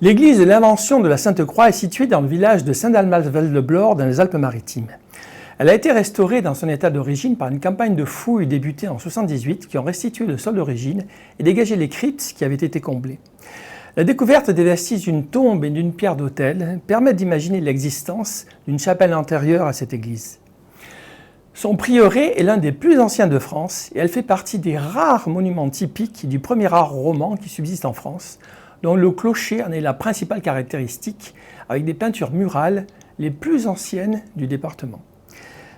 L'église de l'Invention de la Sainte-Croix est située dans le village de Saint-Dalmas-Val-de-Blore dans les Alpes-Maritimes. Elle a été restaurée dans son état d'origine par une campagne de fouilles débutée en 1978 qui ont restitué le sol d'origine et dégagé les cryptes qui avaient été comblées. La découverte des vestiges d'une tombe et d'une pierre d'autel permet d'imaginer l'existence d'une chapelle antérieure à cette église. Son prieuré est l'un des plus anciens de France et elle fait partie des rares monuments typiques du premier art roman qui subsiste en France, dont le clocher en est la principale caractéristique, avec des peintures murales les plus anciennes du département.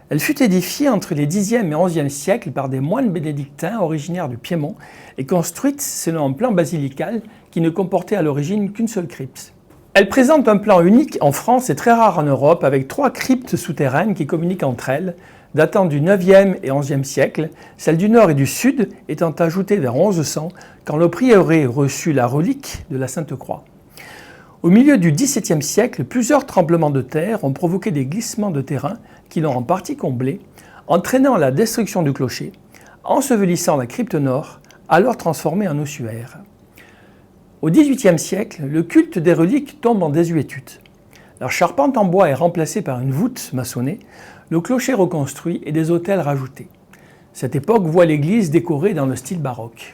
Elle fut édifiée entre les Xe et XIe siècles par des moines bénédictins originaires du Piémont et construite selon un plan basilical qui ne comportait à l'origine qu'une seule crypte. Elle présente un plan unique en France et très rare en Europe, avec 3 cryptes souterraines qui communiquent entre elles, datant du IXe et XIe siècle, celles du nord et du sud étant ajoutées vers 1100, quand le prieuré reçut la relique de la Sainte-Croix. Au milieu du XVIIe siècle, plusieurs tremblements de terre ont provoqué des glissements de terrain qui l'ont en partie comblé, entraînant la destruction du clocher, ensevelissant la crypte nord, alors transformée en ossuaire. Au XVIIIe siècle, le culte des reliques tombe en désuétude. La charpente en bois est remplacée par une voûte maçonnée, le clocher reconstruit et des autels rajoutés. Cette époque voit l'église décorée dans le style baroque.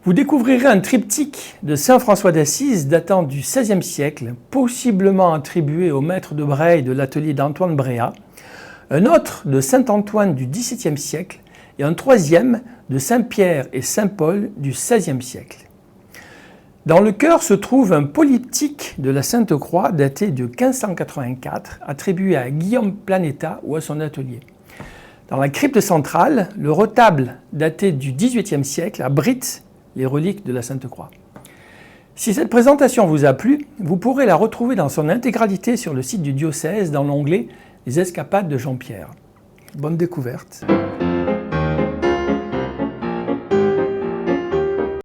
Vous découvrirez un triptyque de saint François d'Assise datant du XVIe siècle, possiblement attribué au maître de Breil de l'atelier d'Antoine Bréhat, un autre de saint Antoine du XVIIe siècle et un troisième de saint Pierre et saint Paul du XVIe siècle. Dans le chœur se trouve un polyptyque de la Sainte-Croix daté de 1584, attribué à Guillaume Planeta ou à son atelier. Dans la crypte centrale, le retable daté du XVIIIe siècle abrite les reliques de la Sainte-Croix. Si cette présentation vous a plu, vous pourrez la retrouver dans son intégralité sur le site du diocèse dans l'onglet « Les escapades de Jean-Pierre ». Bonne découverte.